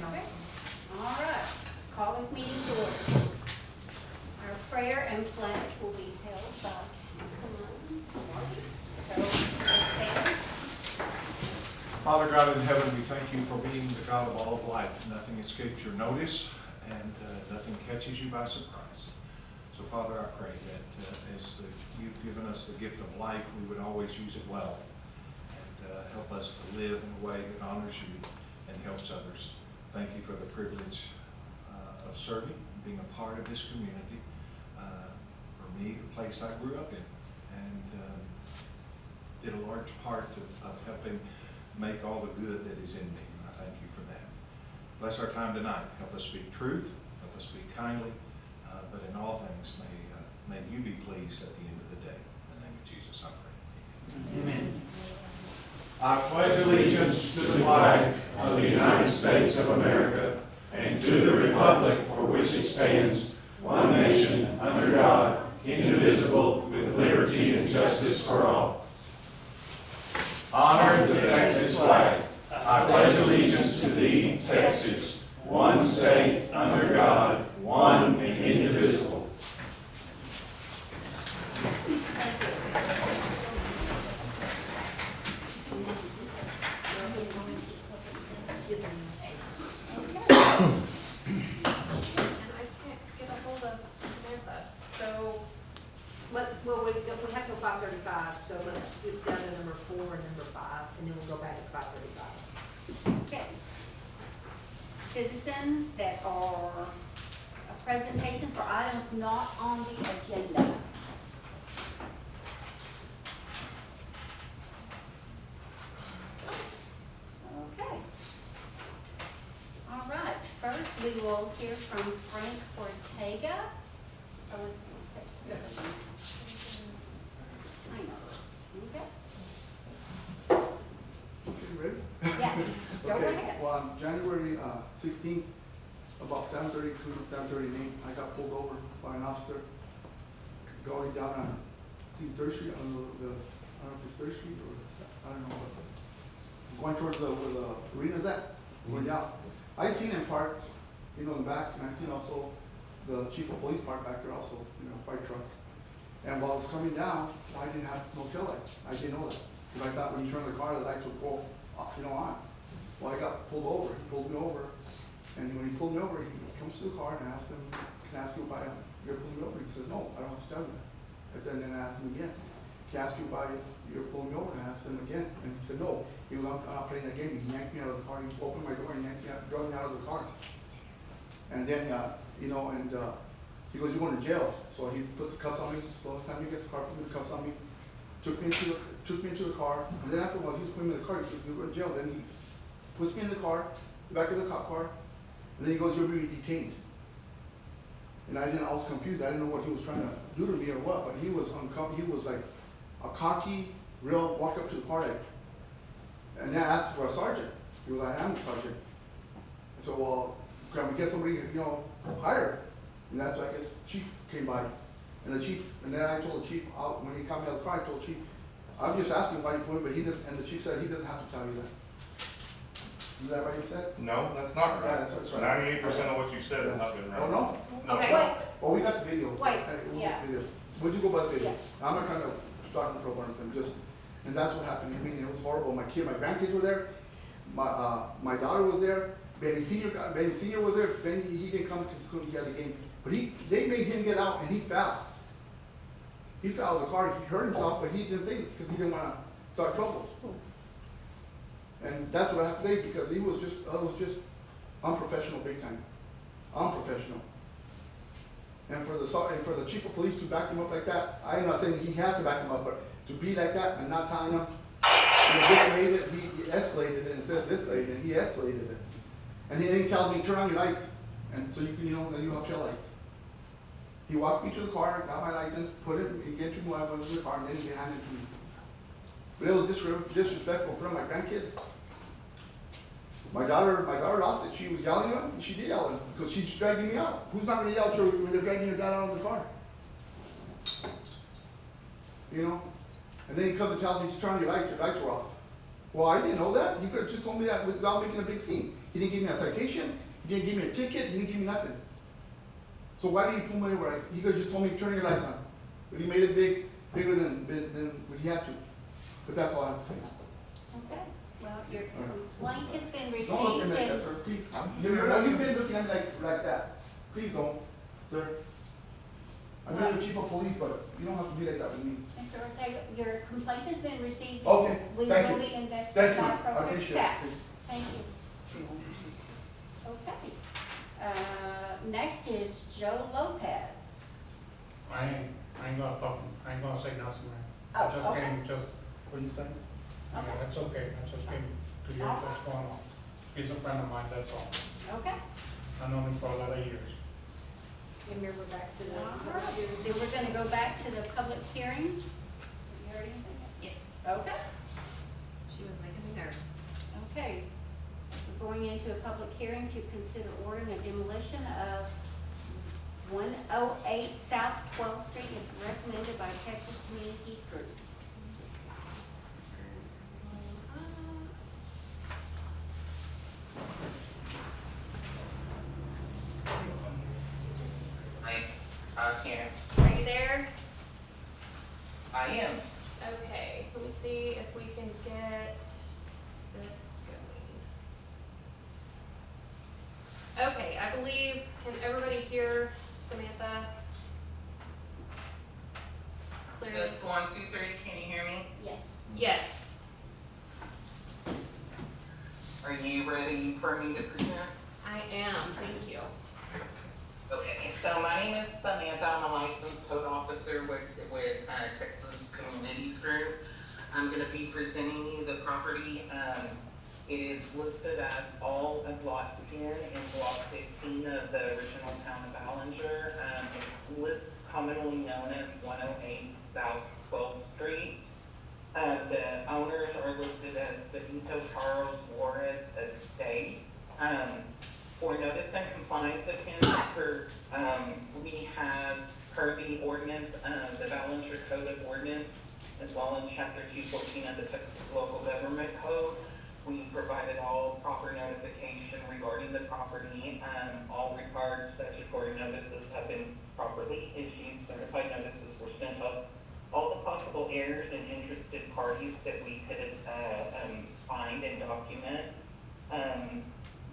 Okay. All right. Call this meeting to order. Our prayer and pledge will be held by Mr. Marty. So, let's stand. Father God in heaven, we thank you for being the God of all of life. Nothing escapes your notice, and nothing catches you by surprise. So, Father, I pray that you've given us the gift of life, we would always use it well, and help us to live in a way that honors you and helps others. Thank you for the privilege of serving, being a part of this community. For me, the place I grew up in, and did a large part of helping make all the good that is in me, and I thank you for that. Bless our time tonight. Help us speak truth, help us speak kindly, but in all things, may you be pleased at the end of the day. In the name of Jesus, I pray. Amen. I pledge allegiance to the flag of the United States of America and to the republic for which it stands, one nation, under God, indivisible, with liberty and justice for all. Honor the Texas flag. I pledge allegiance to thee, Texas, one state, under God, one and indivisible. We have till 5:35, so let's skip down to number 4 and number 5, and then we'll go back to 5:35. Okay. Citizens that are a presentation for items not on the agenda. Okay. All right, first we will hear from Frank Ortega. So, okay. You ready? Yes, go Okay, ahead. well, on January 16th, about 7:30 to 7:38, I got pulled over by an officer going down on, I think, 3rd Street, on the, I don't know if it's 3rd Street or, I don't know, going towards where the arena's at, going down. I seen him parked, in the back, and I seen also the chief of police parked back there also, fire truck. And while I was coming down, I didn't have no tail lights. I didn't know that. Because I thought when you turn the car, the lights would go off, on. Well, I got pulled over. He pulled me over. And when he pulled me over, he comes to the car and asked him, can I ask you why you're pulling me over? He says, no, I don't have to tell you that. I said, and then I asked him again, can I ask you why you're pulling me over? And I asked him again. And he said, no, he was not playing that game. He yanked me out of the car. He opened my door and yanked me out, drove me out of the car. And then, he goes, you're going to jail. So he put the cuffs on me. So the time he gets the car, put the cuffs on me, took me into the car. And then after a while, he was putting me in the car. He said, you're going to jail. Then he puts me in the car, the back of the cop car, and then he goes, you're being detained. And I was confused. I didn't know what he was trying to do to me or what. But he was like a cocky, real, walked up to the car, and then asked for a sergeant. He was like, I'm the sergeant. And so, well, can we get somebody, hired? And that's, I guess, chief came by. And then I told the chief, when he came out of the car, I told the chief, I'm just asking why you put him, but and the chief said he doesn't have to tell you that. Is that right you said? No, that's not Yeah, right. that's right. 98% of what you said has not been right. Oh, no? No. Okay, wait. Oh, we got the video. Wait, Okay, we'll yeah. get the video. Would you go by the video? Yes. I'm not trying to start in trouble or anything, and that's what happened. I mean, it was horrible. My grandkids were there. My daughter was there. Benny Senior was there. Benny, he didn't come because he couldn't get the game. But they made him get out, and he fell. He fell out of the car. He hurt himself, but he didn't say it because he didn't want to start troubles. And that's what I have to say, because he was just unprofessional, big time. Unprofessional. And for the chief of police to back him up like that, I'm not saying he has to back him up, but to be like that and not telling him, he escalated it instead of escalated, and he escalated it. And then he tells me, turn on your lights, and so you can, then you have tail lights. He walked me to the car, got my license, put it, he get to me when I was in the car, and then he handed it to me. But it was disrespectful in front of my grandkids. My daughter lost it. She was yelling at him. She did yell at him because she's dragging me out. Who's not going to yell at you when they're dragging your dad out of the car? And then he comes and tells me, just turn on your lights were off. Well, I didn't know that. He could have just told me that without making a big scene. He didn't give me a citation, he didn't give me a ticket, he didn't give me nothing. So why did he pull me over? He could just told me, turn your lights on. But he made it bigger than what he had to. But that's all I have to say. Okay, well, your complaint has been received Don't look at me like that, and sir, please. I'm- You've been looking at me like that. Please don't, sir. I'm not the chief of police, but you don't have to be like that with me. Mr. Ortega, your complaint has been received. Okay, We thank will you. be investigating Thank you, by I appropriate appreciate staff. it. Thank you. Okay. Next is Joe Lopez. I ain't gonna talk, I ain't gonna say nothing, man. Oh, I just okay. came, just, What are you saying? yeah, that's okay, I just came to hear what's going on. He's a friend of mine, that's all. Okay. I've known him for a lot of years. And then we're back to the. All right. Then we're gonna go back to the public hearing. Have you heard anything? Yes. Okay. She was making me nervous. Okay. We're going into a public hearing to consider ordering a demolition of 108 South 12th Street as recommended by Texas Communities Group. I can. Are you there? I am. Okay, let me see if we can get this going. Okay, I believe, can everybody hear Samantha? Clearly? Just 1, 2, 3, can you hear me? Yes. Yes. Are you ready for me to present? I am, thank you. Okay, so my name is Samantha. I'm a licensed code officer with Texas Communities Group. I'm gonna be presenting you the property. It is listed as all of Lot 10 and Block 15 of the original town of Ballinger. It's commonly known as 108 South 12th Street. The owners are listed as Benito Charles Juarez Estate. For notice and compliance offense, we have, per the ordinance, the Ballinger Code of Ordinance, as well as Chapter 214 of the Texas Local Government Code. We provided all proper notification regarding the property. All required statutory notices have been properly issued. Certified notices were sent up. All the possible errors and interested parties that we could find and document.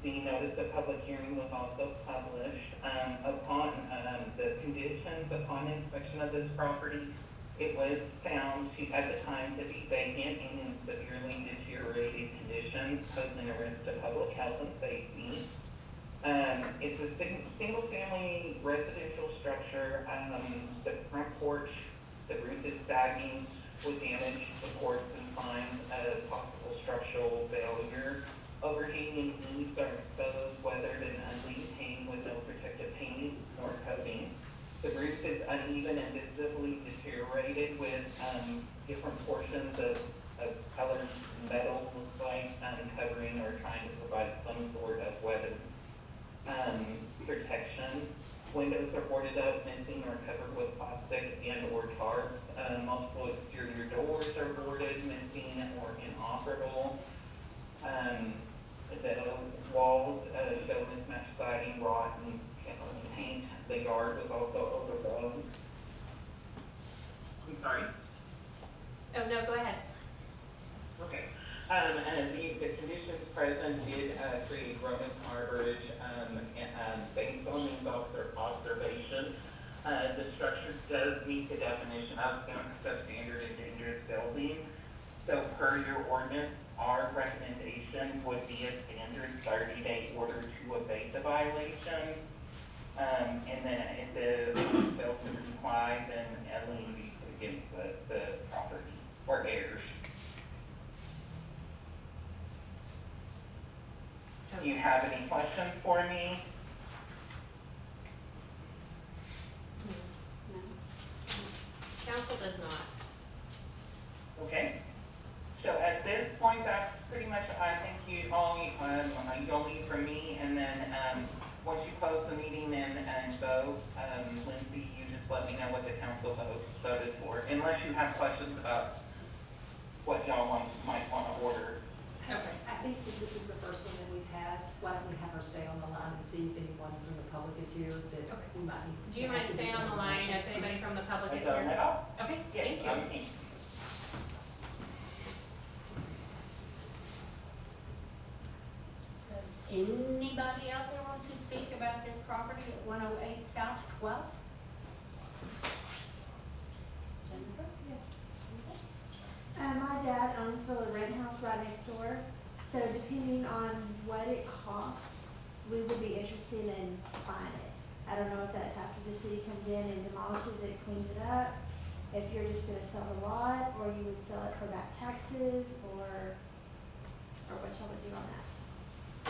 The notice of public hearing was also published. Upon the conditions upon inspection of this property, it was found at the time to be vacant and in severely deteriorated conditions, posing a risk to public health and safety. It's a single-family residential structure. The front porch, the roof is sagging with damaged supports and signs of possible structural failure. Overhanging eaves are exposed, weathered, and unmaintained with no protective painting nor coating. The roof is uneven and visibly deteriorated with different portions of colored metal, looks like, covering or trying to provide some sort of weather protection. Windows are boarded up, missing or covered with plastic and or tarps. Multiple exterior doors are boarded, missing or inoperable. The walls show mismatched siding, rotten paint. The yard was also overgrown. I'm sorry? Oh, no, go ahead. Okay. And the conditions present did create growing arborage. Based on these observation, the structure does meet the definition of substandard and dangerous building. So per your ordinance, our recommendation would be a standard 30-day order to abate the violation. And then if the fail to comply, then a lien be put against the property or heirs. Do you have any questions for me? Council does not. Okay. So at this point, that's pretty much, I think you'll need from me, and then, once you close the meeting and vote, Lindsay, you just let me know what the council voted for, unless you have questions about what y'all might want to order. Okay. I think since this is the first one that we've had, why don't we have her stay on the line and see if anyone from the public is here that Okay. we might need. Do you mind staying on the line if anybody from the public is Is that here? all? Okay, Yes, thank you. I'm here. Does anybody out there want to speak about this property at 108 South 12th? Jennifer? My dad owns the rent house right next door, so depending on what it costs, we would be interested in buying it. I don't know if that's after the city comes in and demolishes it, cleans it up, if you're just gonna sell the lot, or you would sell it for back taxes, or what y'all would do on that.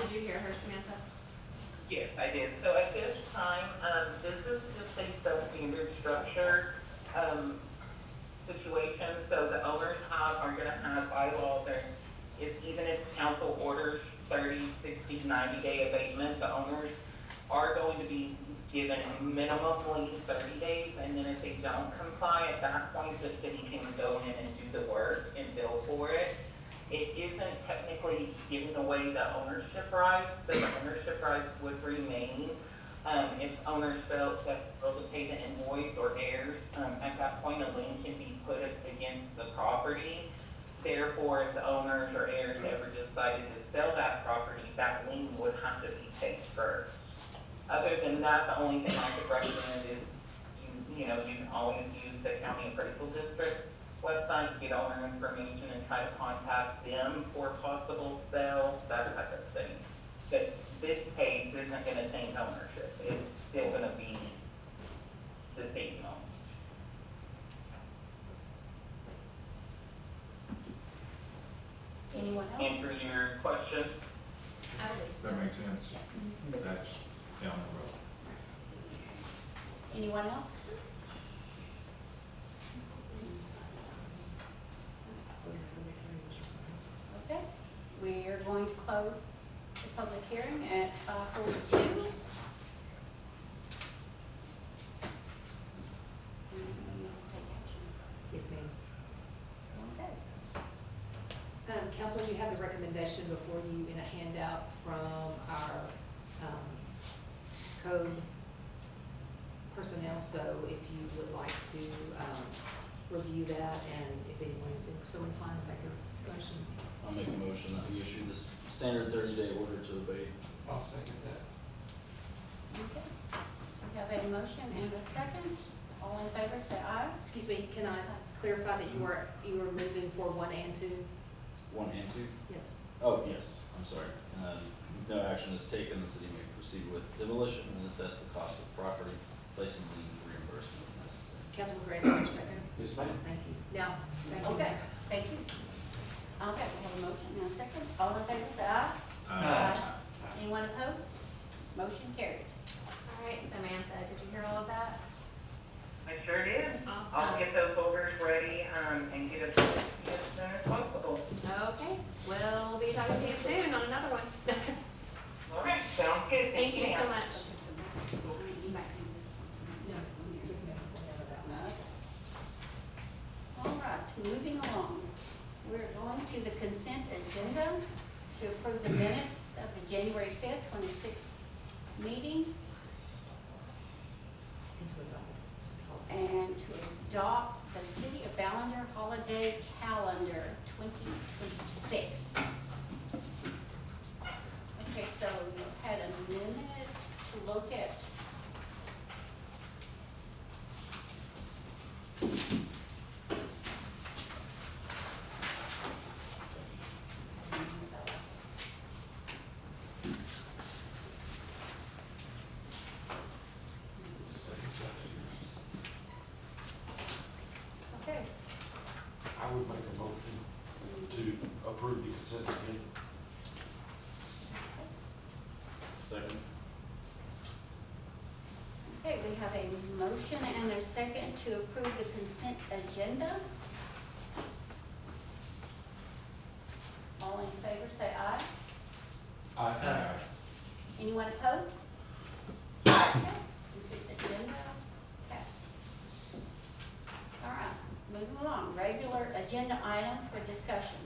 Did you hear her, Samantha? Yes, I did. So at this time, this is just a substandard structure, situation. So the owners are gonna have by law, even if council orders 30, 60, 90-day abatement, the owners are going to be given minimally 30 days, and then if they don't comply, at that point, the city can go in and do the work and bill for it. It isn't technically giving away the ownership rights, so the ownership rights would remain. If owners felt that they'll pay the invoice or heirs, at that point, a lien can be put against the property. Therefore, if the owners or heirs ever decided to sell that property, that lien would have to be paid first. Other than that, the only thing I could recommend is, you can always use the county appraisal district website, get owner information and try to contact them for possible sale, that type of thing. But this case isn't gonna change ownership, it's still gonna be the same owner. Anyone else? Answer your question? I believe so. That makes sense. That's down the road. Anyone else? Okay, we are going to close the public hearing at 5:42. Yes, ma'am. Okay. Council, you have the recommendation before you in a handout from our, code personnel, so if you would like to, review that, and if anyone is so inclined to make a motion. I'll make a motion that we issue this standard 30-day order to abate. I'll second that. Okay. We have a motion and a second. All in favor, say aye. Excuse me, can I clarify that you are moving for 1 and 2? 1 and 2? Yes. Oh, yes, I'm sorry. No action is taken, the city may proceed with demolition and assess the cost of property, placing lien reimbursement if necessary. Councilman Gray, your second? Yes, ma'am. Thank you. Now, thank you. Okay, thank you. Okay, we have a motion and a second. All in favor, say aye. Anyone opposed? Motion carried. All right, Samantha, did you hear all of that? I sure did. Awesome. I'll get those orders ready, and get it to you as soon as possible. Okay, we'll be talking to you soon on another one. All right, sounds good. Thank you so ma'am. much. You might do this one. No, yes, ma'am. We'll have that one. All right, moving along. We're going to the consent agenda to approve the minutes of the January 5th, 26th meeting and to adopt the City of Ballinger Holiday Calendar 2026. Okay, so you've had a minute to look at okay. I would make a motion to approve the consent agenda. Second? Okay, we have a motion and a second to approve the consent agenda. All in favor, say aye. Aye. Anyone opposed? Okay, consent agenda passed. All right, moving along, regular agenda items for discussion.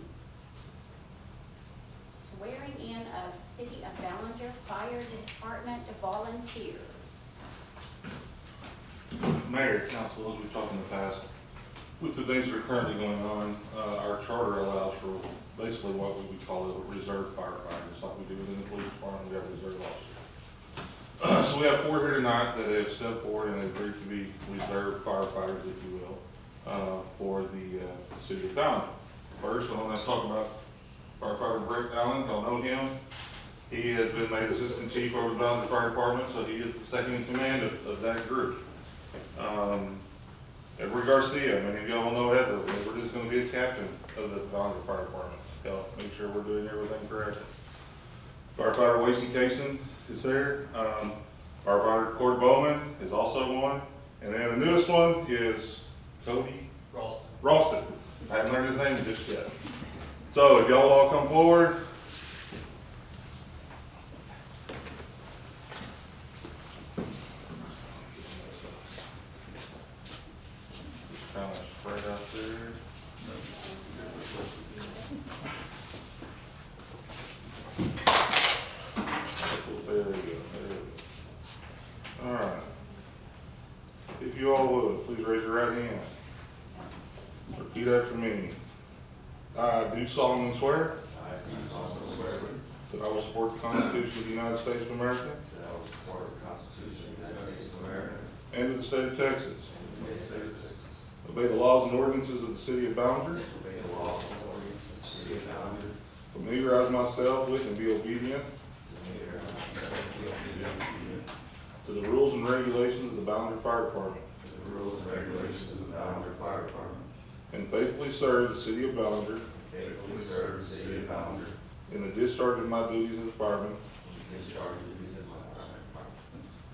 swearing in of City of Ballinger Fire Department volunteers. Mayor, council, as we've talked in the past, with the things that are currently going on, our charter allows for basically what we would call a reserve firefighter. Just like we do within the police department, we have reserve officers. So we have 4 here tonight that have stepped forward and agreed to be reserve firefighters, if you will, for the city of Ballinger. First, I want to talk about firefighter Brett Allen. Y'all know him. He has been made assistant chief over the Ballinger Fire Department, so he is the second in command of that group. Edward Garcia, many of y'all will know Edward. Edward is going to be the captain of the Ballinger Fire Department. Y'all make sure we're doing everything correct. Firefighter Wason Kaysen is there. Firefighter Cord Bowman is also one. And then the newest one is Cody Ralston. I haven't learned his name just yet. So if y'all all come forward. Kind of spread out there. There we go. There we go. All right. If you all would, please raise your right hand. Repeat after me. I do solemnly swear that I will support the Constitution of the United States of America and of the state of Texas. Obey the laws and ordinances of the city of Ballinger. Familiarize myself with and be obedient to the rules and regulations of the Ballinger Fire Department. And faithfully serve the city of Ballinger. In the discharge of my duties as a fireman.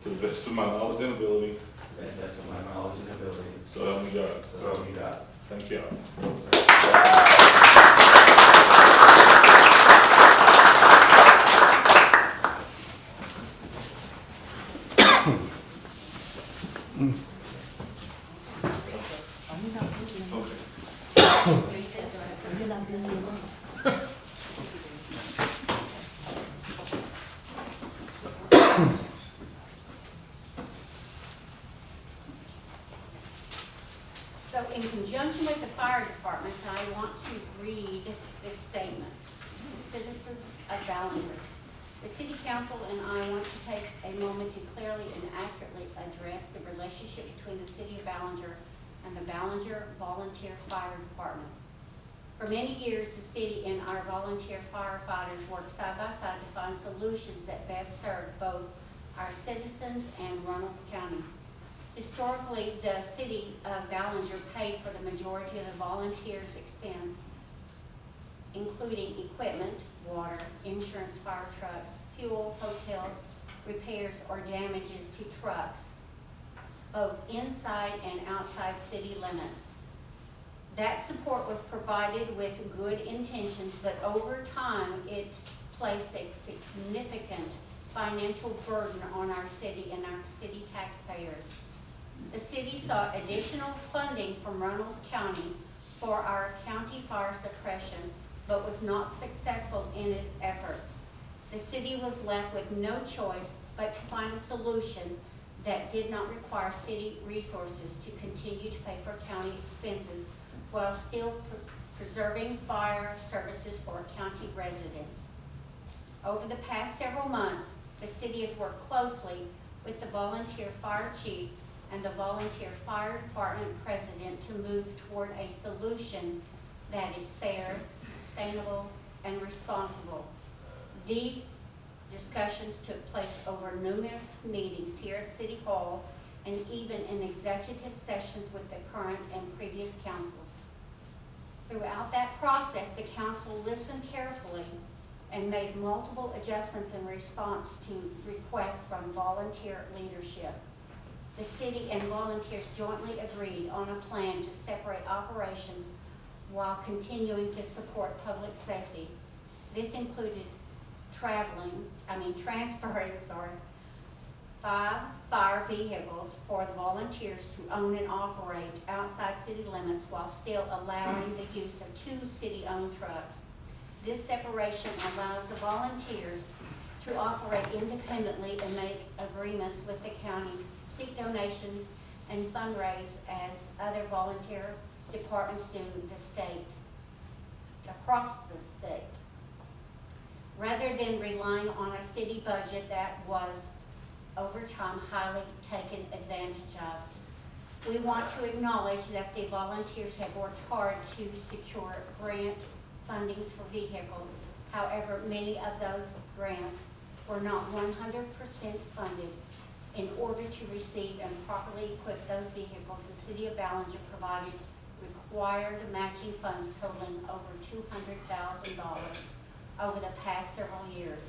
To the best of my knowledge and ability. So help me God. Thank you. So in conjunction with the fire department, I want to read this statement. The citizens of Ballinger. The city council and I want to take a moment to clearly and accurately address the relationship between the city of Ballinger and the Ballinger Volunteer Fire Department. For many years, the city and our volunteer firefighters worked side by side to find solutions that best serve both our citizens and Runnels County. Historically, the city of Ballinger paid for the majority of the volunteers' expense, including equipment, water, insurance, fire trucks, fuel, hotels, repairs, or damages to trucks, both inside and outside city limits. That support was provided with good intentions, but over time, it placed a significant financial burden on our city and our city taxpayers. The city sought additional funding from Runnels County for our county fire suppression, but was not successful in its efforts. The city was left with no choice but to find a solution that did not require city resources to continue to pay for county expenses while still preserving fire services for county residents. Over the past several months, the city has worked closely with the volunteer fire chief and the volunteer fire department president to move toward a solution that is fair, sustainable, and responsible. These discussions took place over numerous meetings here at City Hall and even in executive sessions with the current and previous councils. Throughout that process, the council listened carefully and made multiple adjustments in response to requests from volunteer leadership. The city and volunteers jointly agreed on a plan to separate operations while continuing to support public safety. This included transferring 5 fire vehicles for the volunteers to own and operate outside city limits while still allowing the use of 2 city-owned trucks. This separation allows the volunteers to operate independently and make agreements with the county, seek donations, and fundraise as other volunteer departments do the state, across the state, rather than relying on a city budget that was over time highly taken advantage of. We want to acknowledge that the volunteers have worked hard to secure grant fundings for vehicles. However, many of those grants were not 100% funded. In order to receive and properly equip those vehicles, the city of Ballinger provided required matching funds totaling over $200,000 over the past several years.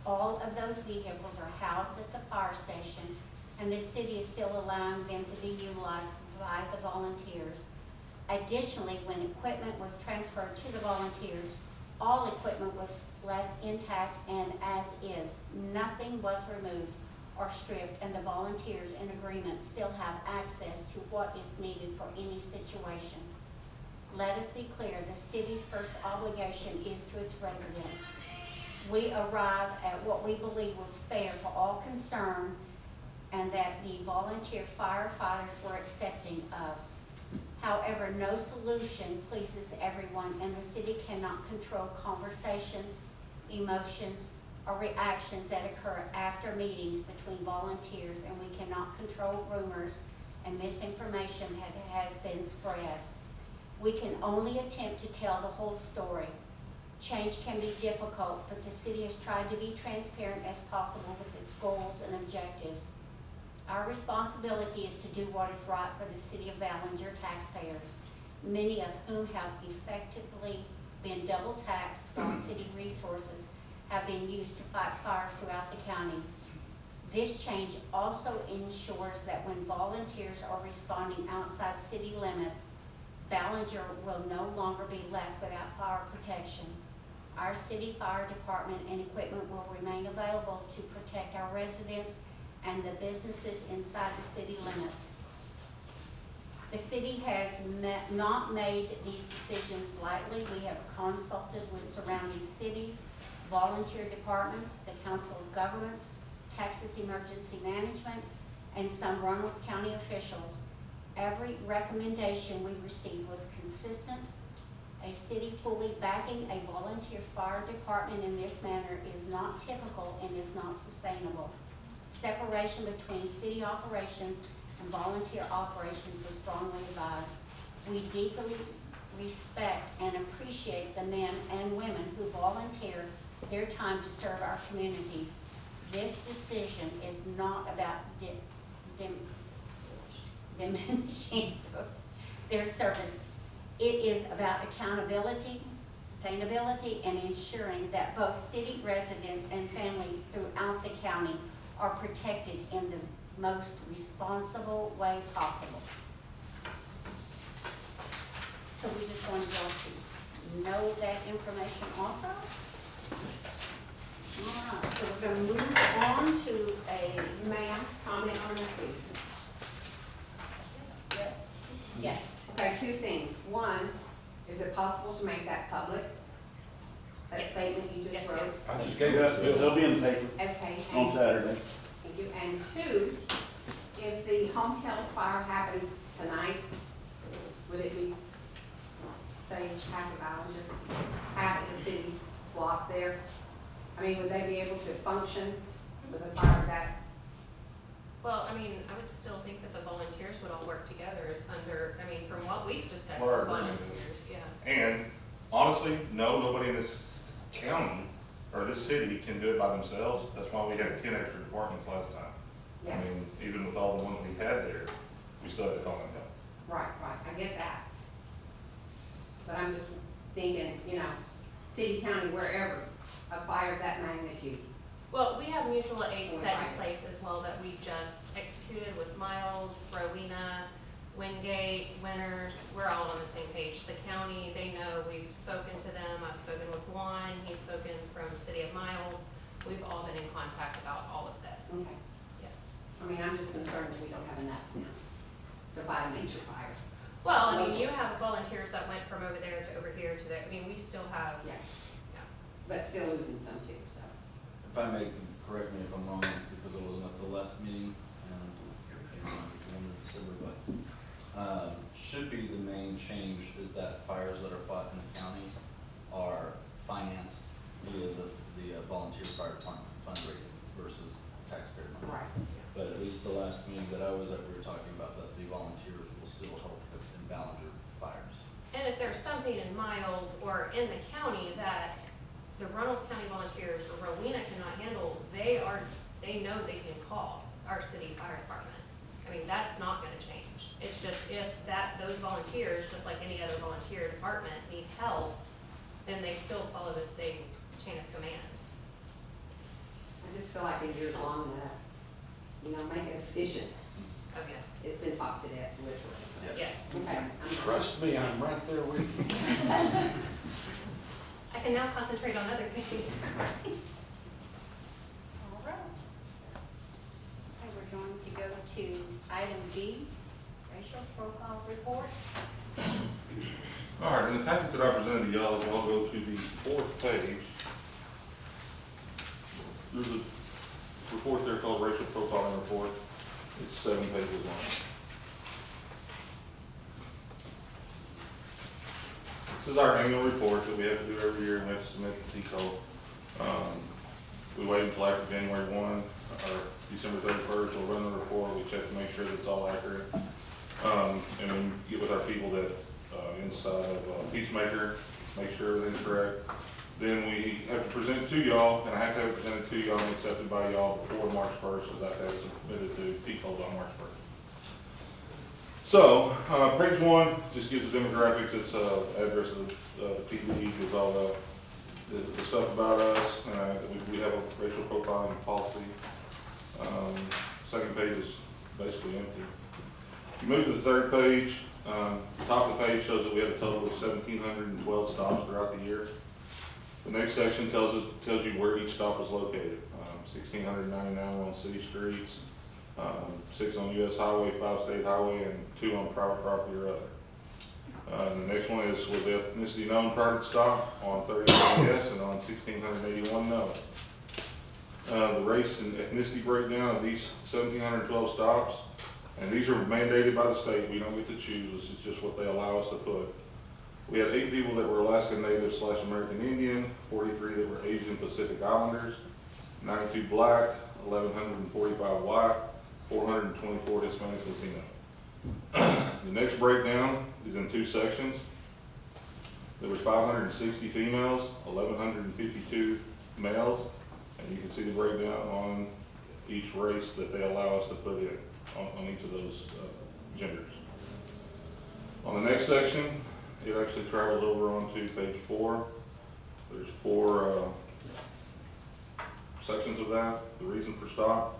All of those vehicles are housed at the fire station, and the city is still allowing them to be utilized by the volunteers. Additionally, when equipment was transferred to the volunteers, all equipment was left intact and as is. Nothing was removed or stripped, and the volunteers in agreement still have access to what is needed for any situation. Let us be clear, the city's first obligation is to its residents. We arrive at what we believe was fair for all concerned and that the volunteer firefighters were accepting of. However, no solution pleases everyone, and the city cannot control conversations, emotions, or reactions that occur after meetings between volunteers, and we cannot control rumors and misinformation that has been spread. We can only attempt to tell the whole story. Change can be difficult, but the city has tried to be transparent as possible with its goals and objectives. Our responsibility is to do what is right for the city of Ballinger taxpayers, many of whom have effectively been double taxed while city resources have been used to fight fires throughout the county. This change also ensures that when volunteers are responding outside city limits, Ballinger will no longer be left without fire protection. Our city fire department and equipment will remain available to protect our residents and the businesses inside the city limits. The city has not made these decisions lightly. We have consulted with surrounding cities, volunteer departments, the Council of Governments, Texas Emergency Management, and some Reynolds County officials. Every recommendation we received was consistent. A city fully backing a volunteer fire department in this manner is not typical and is not sustainable. Separation between city operations and volunteer operations was strongly advised. We deeply respect and appreciate the men and women who volunteer their time to serve our communities. This decision is not about diminishing their service. It is about accountability, sustainability, and ensuring that both city residents and families throughout the county are protected in the most responsible way possible. So we just want you all to know that information also. All right, so we're going to move on to a Ma'am, comment on that, please. yes. Yes. Okay, two things. One, is it possible to make that public? That Yes. statement you just Yes, wrote? ma'am. I just gave that, it'll be in the paper Okay, on and, Saturday. thank you. And two, if the home health fire happened tonight, would it be, say, half of Ballinger, half of the city block there? I mean, would they be able to function with a fire that? Well, I mean, I would still think that the volunteers would all work together as under, I mean, from what we've discussed What our with agreement volunteers, is. yeah. And honestly, no, nobody in this county or this city can do it by themselves. That's why we had 10 extra departments last time. Yeah, I mean, even with all the ones we had there, we still had to call them help. right, I get that. But I'm just thinking, you know, city, county, wherever, a fire of that magnitude. Well, we have mutual aid set in Right. place as well that we just executed with Miles, Rowena, Wingate, Winners. We're all on the same page. The county, they know, we've spoken to them. I've spoken with Juan, he's spoken from City of Miles. We've all been in contact about all of this. Okay. Yes. I mean, I'm just concerned that we don't have enough now to fight a major fire. Well, I mean, you have volunteers that went from over there to over here to there. I mean, we still have, Yeah. yeah. but still losing some too, so. If I may, correct me if I'm wrong, because I wasn't at the last meeting, and the one in December, but, should be the main change is that fires that are fought in the county are financed via the volunteer fire department fundraising versus taxpayer money. Right. But at least the last meeting that I was at, we were talking about that the volunteers will still help in Ballinger fires. And if there's something in Miles or in the county that the Runnels County Volunteers or Rowena cannot handle, they know they can call our city fire department. I mean, that's not gonna change. It's just if those volunteers, just like any other volunteer department, needs help, then they still follow the same chain of command. I just feel like a year's long enough, you know, make a decision. Oh, yes. It's been talked to death, literally, so. Yes. Okay. I'm- Trust me, I'm right there with you. I can now concentrate on other things. All right. Okay, we're going to go to item B, racial profile report. All right, in the packet that I presented to y'all, I'll go to the 4th page. There's a report there called Racial Profiling Report. It's 7 pages long. This is our annual report that we have to do every year, and we have to submit to TCO. We wait until after January 1 or December 31st, we'll run the report, we check to make sure that it's all accurate. And we get with our people that, inside of Peacemaker, make sure everything's correct. Then we have to present it to y'all, and I have to have it presented to y'all and accepted by y'all before March 1st, so that has submitted to TCO on March 1st. So, page 1 just gives the demographics, it's address of the PPD, gives all the stuff about us. We have a racial profiling policy. Second page is basically empty. If you move to the 3rd page, the top of the page shows that we had a total of 1,712 stops throughout the year. The next section tells you where each stop was located. 1,699 were on city streets, 6 on US highway, 5 state highway, and 2 on private property or other. The next one was the ethnicity known prior to the stop on 39 yes and on 1,681 no. The race and ethnicity breakdown of these 1,712 stops, and these are mandated by the state. We don't get to choose. This is just what they allow us to put. We had 8 people that were Alaska Native / American Indian, 43 that were Asian Pacific Islanders, 92 Black, 1,145 White, 424 Hispanic Latino. The next breakdown is in 2 sections. There was 560 females, 1,152 males, and you can see the breakdown on each race that they allow us to put in on each of those genders. On the next section, it actually travels over onto page 4. There's 4 sections of that, the reason for stop.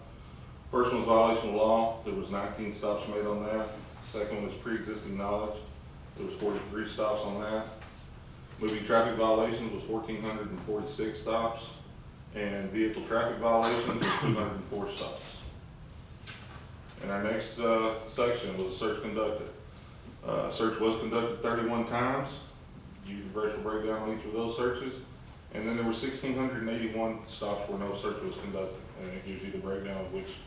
First one was violation of law. There was 19 stops made on that. Second one was pre-existing knowledge. There was 43 stops on that. Moving traffic violations was 1,446 stops. And vehicle traffic violations was 204 stops. And our next section was a search conducted. Search was conducted 31 times. Used a racial breakdown on each of those searches. And then there were 1,681 stops where no search was conducted. And it gives you the breakdown of which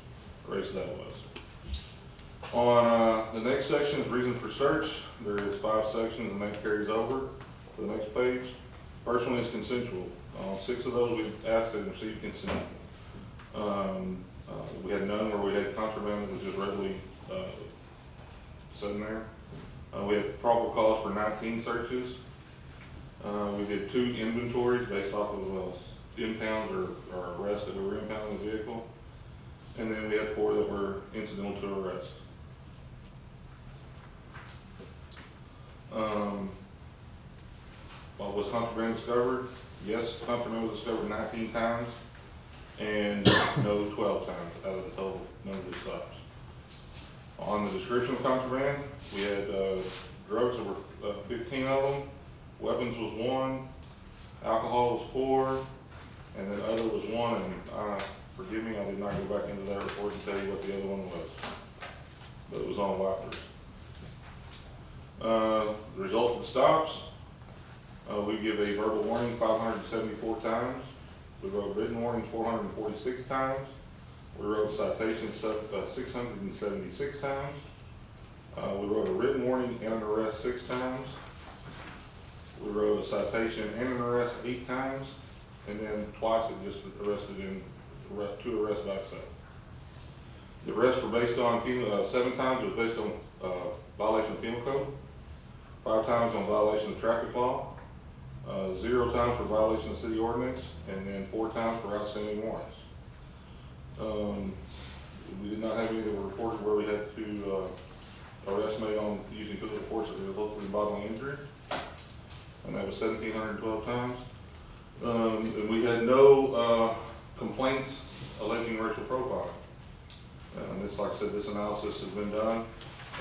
race that was. On the next section is reason for search. There is 5 sections and that carries over to the next page. First one is consensual. On 6 of those we asked and received consent. We had none where we had contraband that was just readily sitting there. We had probable cause for 19 searches. We did 2 inventories based off of impounds or arrests that were impounding the vehicle. And then we had 4 that were incidental to arrest. Was contraband discovered? Yes, contraband was discovered 19 times and no 12 times out of the total number of stops. On the description of contraband, we had drugs that were 15 of them, weapons was 1, alcohol was 4, and then other was 1, and forgive me, I did not go back into that report and tell you what the other one was, but it was on wipers. The result of the stops, We give a verbal warning 574 times. We wrote written warnings 446 times. We wrote citations 676 times. We wrote a written warning and an arrest 6 times. We wrote a citation and an arrest 8 times. And then twice it just arrested in 2 arrests by itself. The arrests were based on, 7 times it was based on violation of penal code, 5 times on violation of traffic law, 0 times for violation of city ordinance, and then 4 times for outstanding warrants. We did not have any that were reported where we had to arrest made on using physical force that resulted in bodily injury, and that was 1,712 times. And we had no complaints alleging racial profiling. And this, like I said, this analysis has been done,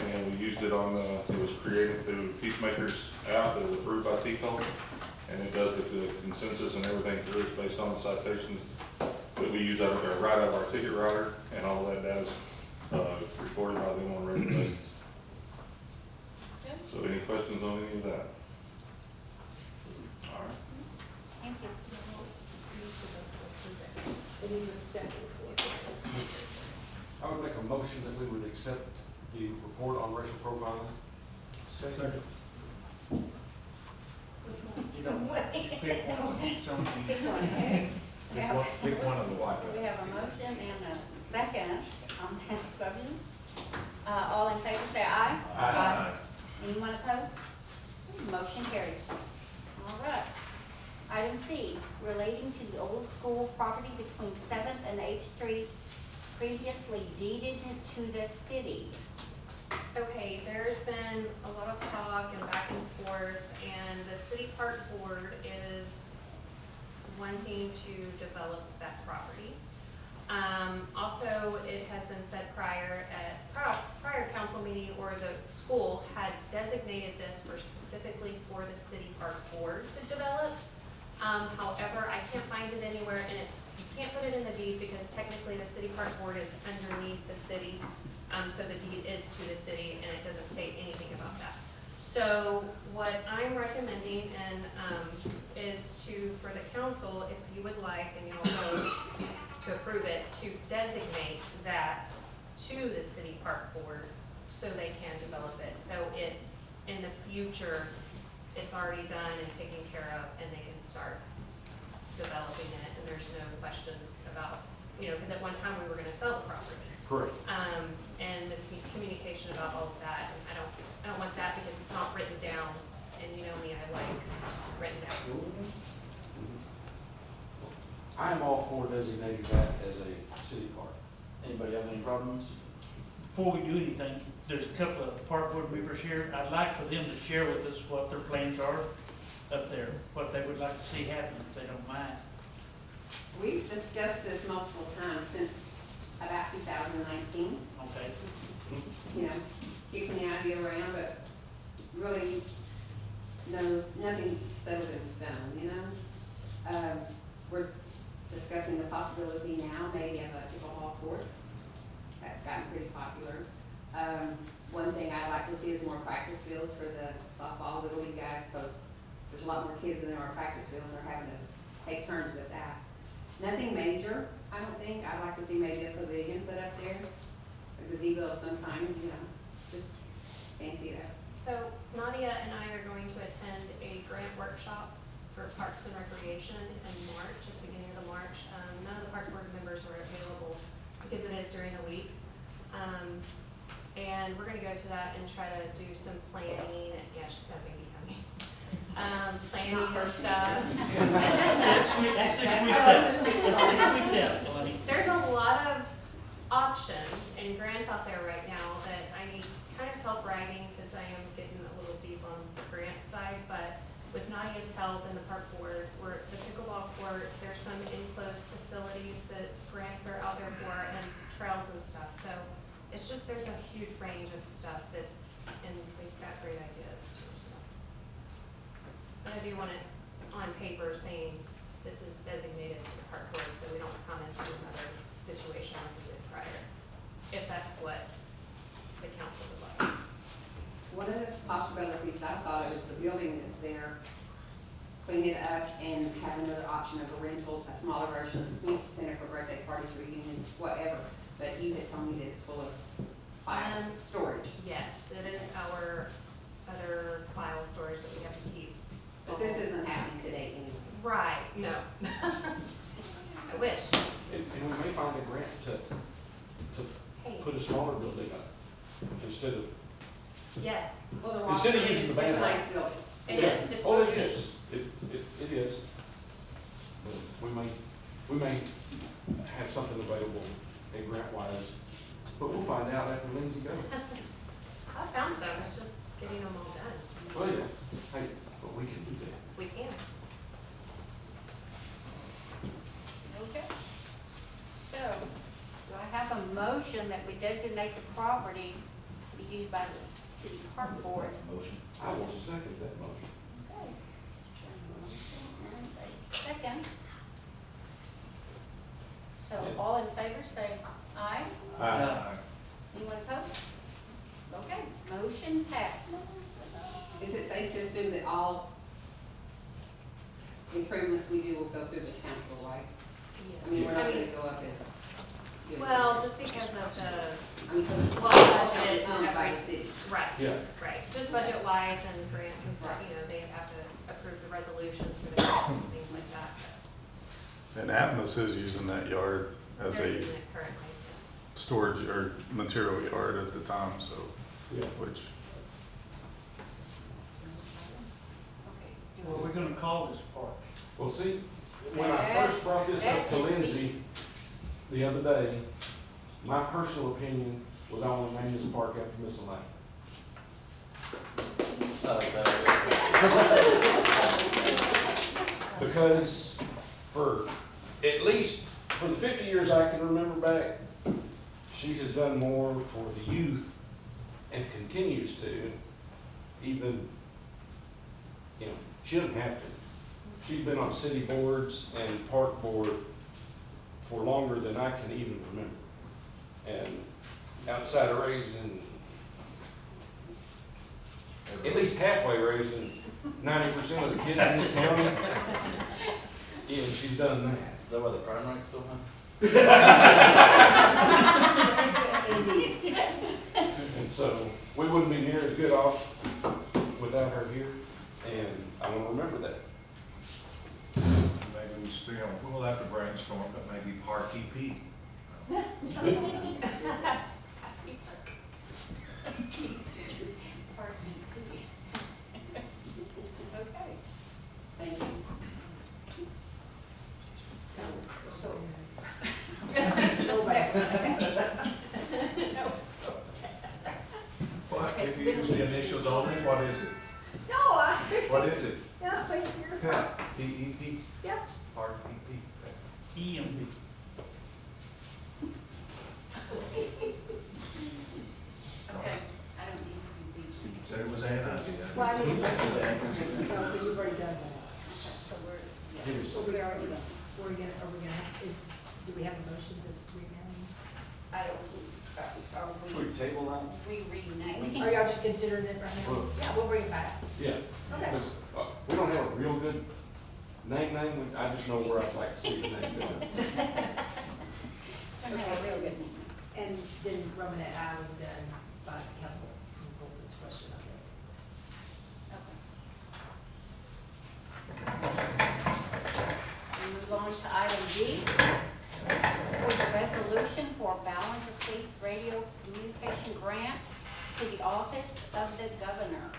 and we used it on, it was created through Peacemakers app that was approved by TCOL, and it does get the consensus and everything through. It's based on the citations that we use right out of our ticket writer, and all of that data is recorded by them on a regular basis. So any questions on any of that? All right. Thank you. It needs a second for this. I would make a motion that we would accept the report on racial profiling. Second. You know, just pick one, something. Pick one, okay? We have- Pick one of the white. We have a motion and a second on that question. All in favor say aye. Aye. Anyone opposed? Motion carries. All right. Item C, relating to the old school property between 7th and 8th Street, previously deeded to the city. Okay, there's been a lot of talk and back and forth, and the city park board is wanting to develop that property. Also, it has been said prior prior council meeting, or the school had designated this for specifically for the city park board to develop. However, I can't find it anywhere, and you can't put it in the deed because technically the city park board is underneath the city. So the deed is to the city, and it doesn't state anything about that. So what I'm recommending is for the council, if you would like, and you'll vote to approve it, to designate that to the city park board so they can develop it. So it's, in the future, it's already done and taken care of, and they can start developing it, and there's no questions about, because at one time we were gonna sell the property. Correct. And miscommunication about all of that, and I don't want that because it's not written down, and you know me, I like written down. I am all for designating that as a city park. Anybody have any problems? Before we do anything, there's a couple of park board members here. I'd like for them to share with us what their plans are up there, what they would like to see happen, if they don't mind. We've discussed this multiple times since about 2019. Okay. Kicking the idea around, but really, nothing settled in stone, We're discussing the possibility now, maybe of a pickleball court. That's gotten pretty popular. One thing I'd like to see is more practice fields for the softball, little league guys, because there's a lot more kids than there are practice fields, and they're having to take turns with that. Nothing major, I don't think. I'd like to see maybe a pavilion put up there, a gazebo of some kind, just fancy that. So Nadia and I are going to attend a grant workshop for Parks and Recreation in March, at the beginning of March. None of the park board members were available because it is during the week. And we're gonna go to that and try to do some planning, yeah, she's got a baby coming. Planning and stuff. That's 6 weeks out. That's 6 weeks out, Lonnie. There's a lot of options and grants out there right now that I need kind of help writing because I am getting a little deep on the grant side, but with Nadia's help and the park board, the pickleball courts, there's some enclosed facilities that grants are out there for, and trails and stuff. So it's just, there's a huge range of stuff that, and we've got great ideas too, so. But I do want it on paper saying this is designated to the park board, so we don't come into another situation like we did prior, if that's what the council would like. One of the possibilities I thought of is the building that's there clean it up and have another option of a rental, a smaller version of the community center for birthday parties, reunions, whatever. But you had told me that it's full of files, storage. Yes, it is our other file storage that we have to keep. But this isn't happening today anyway. Right, no. I wish. And we may find a grant to Hey, put a smaller building up instead of. yes, Well, the Instead of Rockford using is, the it's a band. nice building. it is, it's Oh, really it neat. is. It is. But we may have something available in grant wise, but we'll find out after Lindsay goes. I found some, it's just getting them all done. Well, yeah, hey, but we can do that. We can. Okay. So, do I have a motion that we designate the property to be used by the city park board? Motion. I will second that motion. Okay. Second. So all in favor say aye. Anyone opposed? Okay, motion passed. Is it safe to assume that all improvements we do will go through the council, right? I mean, we're not gonna go up and. do it. Well, just because of the, I mean, because well, it's all budget, owned by every- the city. right, Yeah. right, just budget wise and grants and stuff, you know, they have to approve the resolutions for the grants and things like that. And Atmos is using that yard as They're a using it currently, yes. storage or material yard at the time, so, Yeah. which, What are we gonna call this park? Well, see, when I first brought this up to Lindsay the other day, my personal opinion was I want to name this park after Miss Elaine. Because for, at least, for the 50 years I can remember back, she has done more for the youth and continues to, even, you know, she doesn't have to. She's been on city boards and park board for longer than I can even remember. And outside of raising, at least halfway raising 90% of the kids in this county, even she's done that. Is that why the crime rate's so high? And so we wouldn't be near as good off without her here, and I want to remember that. Maybe we still, we'll have to brainstorm, but maybe Park EP. Okay. Thank you. That was so. So bad. That was so. What, if you use the initials only, what is it? No, I, What is it? no, it's your. PEP, P-E-P, Yep. Park EP. EMB. Okay, I don't need to be beat. Said it was Ann, I did. Well, I mean, no, because you've already done that. So we're, yeah. Give me So we already, are we gonna, do we have a motion to rename? I don't, are We table that? we rename? Are y'all just considering it right now? Well- Yeah, we'll bring it back. Yeah. Okay. Because, we don't have a real good name, I just know where I'd like to see the name go. Don't have a real good name. And then Romanette I was done by Council Colton's question of it. We move on to item D. For the resolution for Ballinger Police Radio Communication Grant to the Office of the Governor.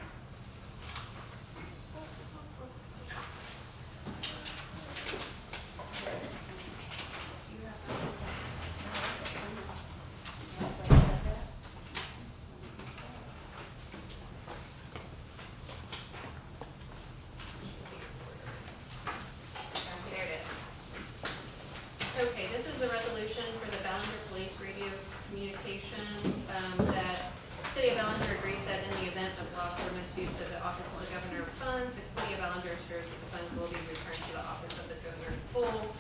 There it is. Okay, this is the resolution for the Ballinger Police Radio Communications, that City of Ballinger agrees that in the event of loss or misuse of the Office of the Governor of Funds, the City of Ballinger assures that the funds will be returned to the Office of the Governor in full.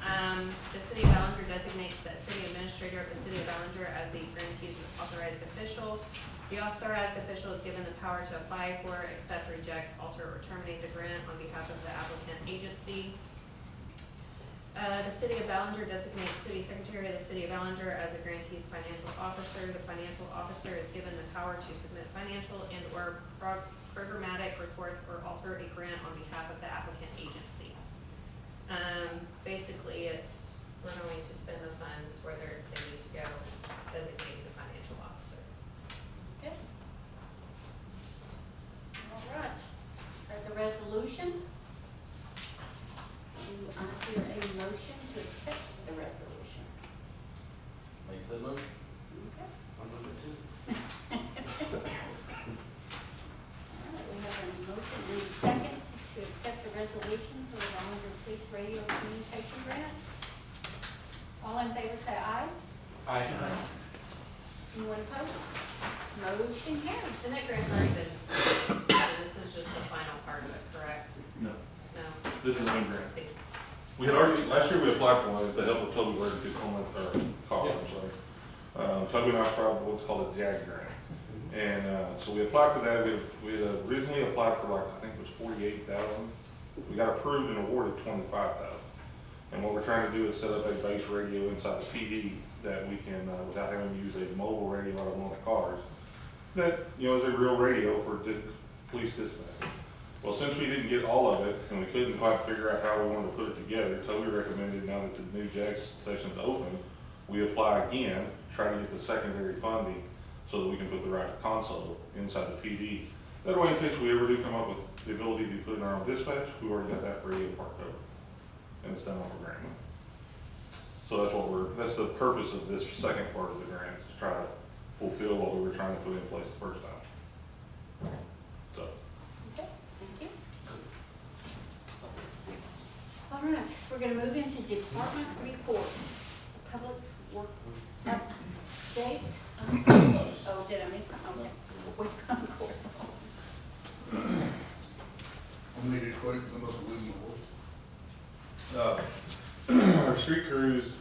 The City of Ballinger designates that city administrator administrator of the city of Ballinger as the grantee's authorized official. The authorized official is given the power to apply for, accept, reject, alter, or terminate the grant on behalf of the applicant agency. The city of Ballinger designates city secretary of the city of Ballinger as a grantee's financial officer. The financial officer is given the power to submit financial and/or programmatic reports or alter a grant on behalf of the applicant agency. Basically, we're going to spend the funds where they need to go, designating the financial officer. Okay. All right. The resolution. Do I hear a motion to accept the resolution? Make said motion. Okay. I'm number two. All right, we have a motion and a second to accept the resolution for the Ballinger Police Radio Communication Grant. All in favor say aye. Aye. Anyone opposed? Motion carries. And that grant's already been, this is just the final part of it, correct? No, No? this is one grant. Let's see. We had already, last year we applied for one with the help of Toby Word to Homeland, or College, I'm sorry. Toby and I applied for what's called a JAG grant. And, so we applied for that. We had originally applied for like, I think it was 48,000. We got approved and awarded 25,000. And what we're trying to do is set up a base radio inside the PD that we can, without having to use a mobile radio out of one of the cars, that, you know, is a real radio for police dispatch. Well, since we didn't get all of it, and we couldn't quite figure out how we wanted to put it together, Toby recommended now that the new JAG session's open, we apply again, try to get the secondary funding so that we can put the right console inside the PD. That way, in case we ever do come up with the ability to put in our own dispatch, we've already got that radio part covered. And it's done off of grant money. So that's the purpose of this second part of the grant, is to try to fulfill what we were trying to put in place the first time. So. Okay, thank you. All right, we're gonna move into department reports. Public works update. Oh, did I miss something? Okay. We've come court. I'll make it quick, because I'm about to lose my voice. Our street crews,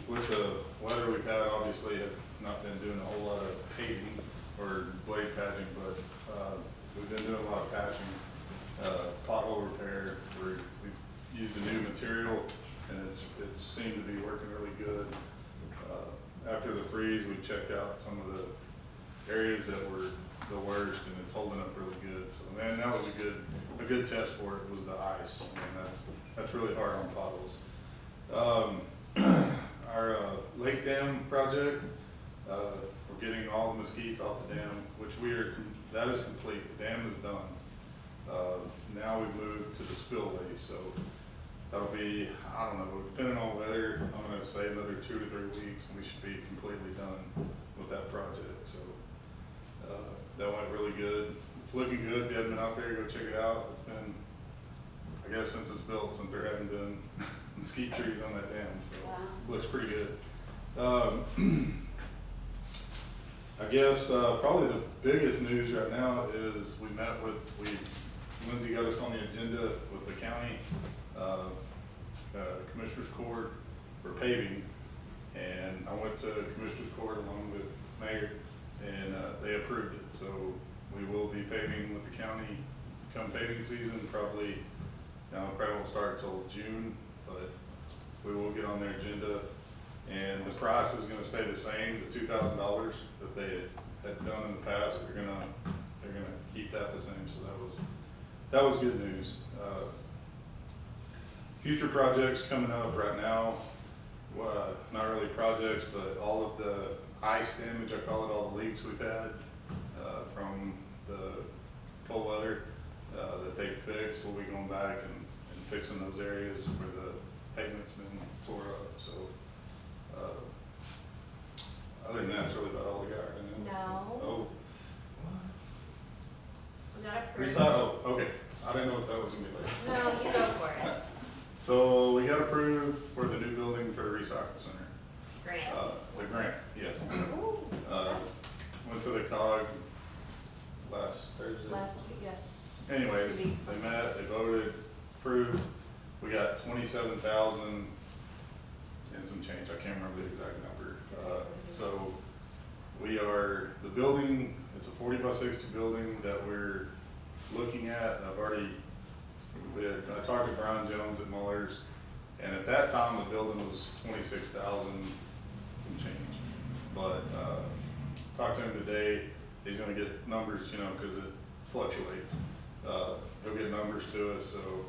with the weather we've had, obviously have not been doing a whole lot of paving or blade patching, but, we've been doing a lot of patching, pothole repair. We've used a new material, and it seemed to be working really good. After the freeze, we checked out some of the areas that were the worst, and it's holding up really good. So, man, that was a good test for it, was the ice. I mean, that's really hard on potholes. Our lake dam project, we're getting all the mesquites off the dam, which that is complete. The dam is done. Now we've moved to the spillway, so that'll be, I don't know, depending on weather, I'm gonna say another 2 to 3 weeks, and we should be completely done with that project. So that went really good. It's looking good. If you haven't been out there, go check it out. It's been, I guess, since it's built, since there haven't been mesquite trees on that dam, so Wow. it looks pretty good. I guess probably the biggest news right now is Lindsay got us on the agenda with the county Commissioner's Court for paving, and I went to Commissioner's Court along with Mayor, and they approved it. So we will be paving with the county come paving season. Probably won't start until June, but we will get on their agenda. And the price is going to stay the same, the $2,000 that they had done in the past. They're gonna keep that the same. So that was good news. Future projects coming up right now. Not really projects, but all of the ice damage, I call it, all the leaks we've had from the cold weather that they fixed. We'll be going back and fixing those areas where the pavement's been tore up. So other than that, that's really about all we got right now. No. Oh, We got approved. oh, okay. I didn't know if that was gonna be later. No, you go for it. So we got approved for the new building for the recycle center. Grant. The grant, yes. Ooh. Went to the COG last Thursday. Yes. Anyways, 2 weeks. they met, they voted, approved. We got 27,000 and some change. I can't remember the exact number. So we are, the building, it's a 40 by 60 building that we're looking at. I talked to Brian Jones at Muller's, and at that time, the building was 26,000, some change. But, talked to him today, he's gonna get numbers, you know, cause it fluctuates. He'll get numbers to us, so,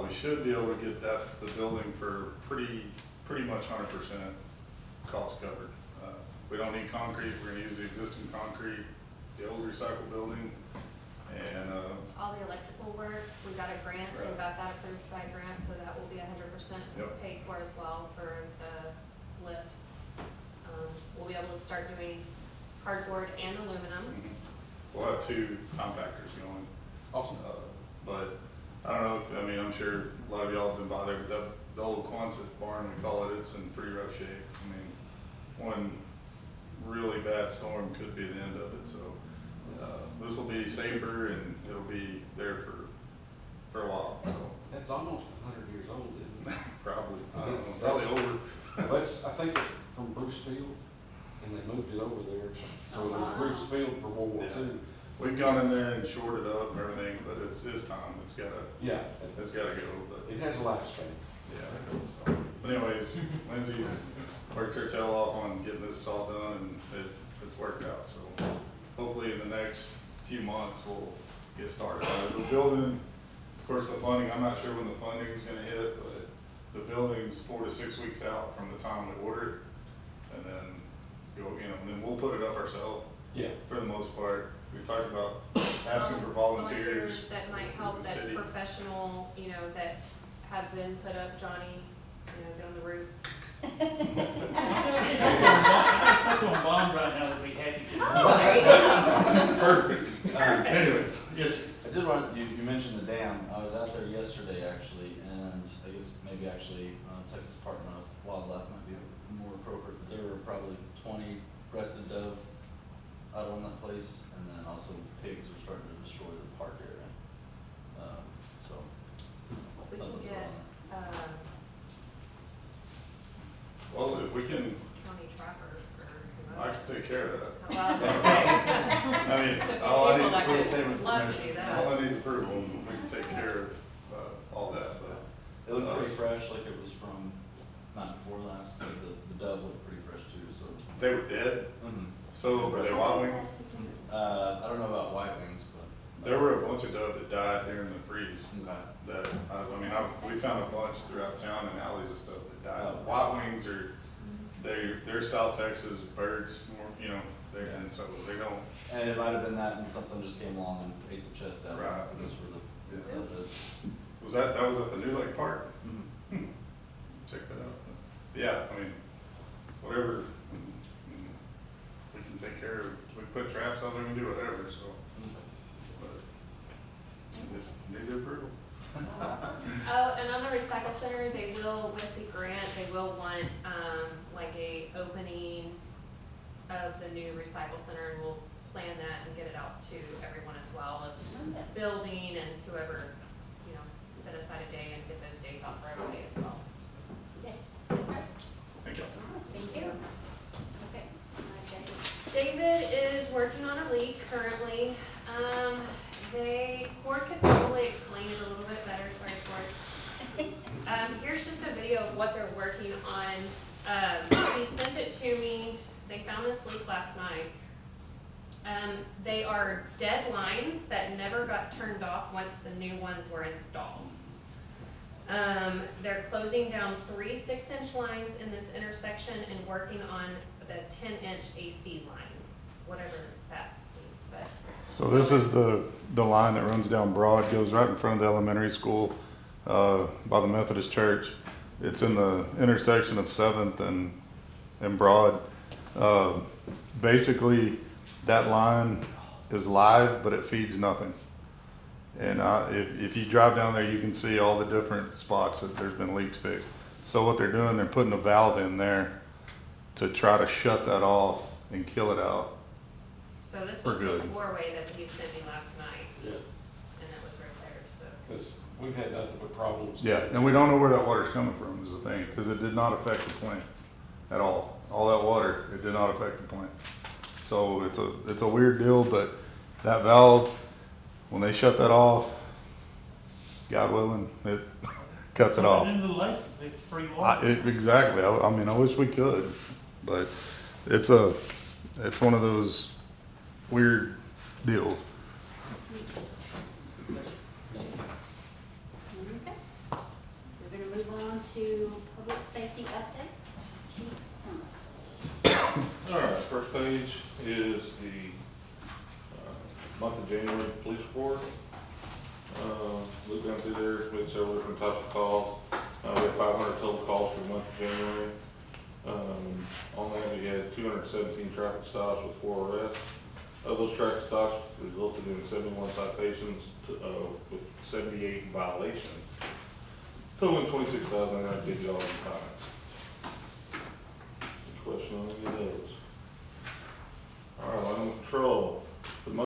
we should be able to get the building for pretty much 100% cost covered. We don't need concrete, we're gonna use the existing concrete, the old recycled building, and, All the electrical work, we got a grant, we Right. got that approved by grant, so that will be 100% Yep. paid for as well for the lifts. We'll be able to start doing cardboard and aluminum. we'll have 2 compactors going. Awesome. But I don't know if, I mean, I'm sure a lot of y'all have been by there, but the old Quonset barn, we call it, it's in pretty rough shape. I mean, one really bad storm could be the end of it, so, this will be safer and it'll be there for a while, so, It's almost 100 years old, isn't it? probably, I don't know, That's- probably over. I think it's from Bruce Field, and they moved it over there, so it was Bruce Field for World War II. We've gone in there and shored it up and everything, but it's this time, it's gotta go, but. It has a lifespan. Yeah, so, but anyways, Lindsay's worked her tail off on getting this all done, and it's worked out, so hopefully in the next few months, we'll get started. The building, of course, the funding, I'm not sure when the funding's gonna hit, but the building's 4 to 6 weeks out from the time we order it, and then go, you know, and then we'll put it up ourselves, Yeah. for the most part. We talked about asking for volunteers. That might help, from the that's city. professional, you know, that have been put up, Johnny, you know, get on the roof. A couple on bond right now that we had to get. Oh, there you go. Perfect. Anyway, yes, sir. I did want, you mentioned the dam. I was out there yesterday actually, and I guess maybe actually Texas Department of Wildlife might be more appropriate, but there were probably 20 breasted dove out on that place, and then also pigs were starting to destroy the park area. So, We can something's get, going on. Well, if we can, county trapper or. I can take care of that. Well, I was gonna say, I mean, a few all I people need that is could love to do that. all I need is approval, and we can take care of, all that, but. It looked pretty fresh, like it was from, not before last, but the dove looked pretty fresh too, so. They were dead, Mhm. so were they wild wing? I don't know about white wings, but. There were a bunch of dove that died during the freeze. Okay. That, we found a bunch throughout town and alleys and stuff that died. Oh. White wings are, they're South Texas birds, more, you know, and so they don't, And it might have been that and something just came along and ate the chest out. Right. Those were the Yeah. stuff is. that was at the New Lake Park? Mhm. Check that out. Yeah, I mean, whatever, we can take care of, we can put traps out there, we can do whatever, so. But just need the approval. Oh, and on the recycle center, they will, with the grant, they will want, like a opening of the new recycle center, and we'll plan that and get it out to everyone as well, of building and whoever, you know, set aside a day and get those days off for everybody as well. Yes. Thank you. Thank you. Okay. David. David is working on a leak currently. Cord could probably explain it a little bit better, sorry Cord. Here's just a video of what they're working on. He sent it to me, they found this leak last night. They are dead lines that never got turned off once the new ones were installed. They're closing down 3 6-inch lines in this intersection and working on the 10-inch AC line, whatever that means, but. So this is the line that runs down Broad, goes right in front of the elementary school, by the Methodist Church. It's in the intersection of 7th and Broad. Basically, that line is live, but it feeds nothing. And if you drive down there, you can see all the different spots that there's been leaks fixed. So what they're doing, they're putting a valve in there to try to shut that off and kill it out. So this We're was the good. 4-way that he sent me last night, Yeah. and it was right there, so. Because We've had nothing but problems. Yeah, and we don't know where that water's coming from is the thing, because it did not affect the plant at all. All that water, it did not affect the plant. So it's a weird deal, but that valve, when they shut that off, God willing, it cuts it off. Into the lake, it's free water. Exactly. I mean, I wish we could, but it's one of those weird deals. Okay. We're gonna move on to public safety update. Chief Herman. All right, first page is the month of January police report. We've gone through there with several different types of calls. We had 500 total calls for the month of January. On that, we had 217 traffic stops with 4 arrests. Of those traffic stops resulted in 71 citations with 78 violations, totaling $26,950 in fines. Question on any of those? All right, animal control.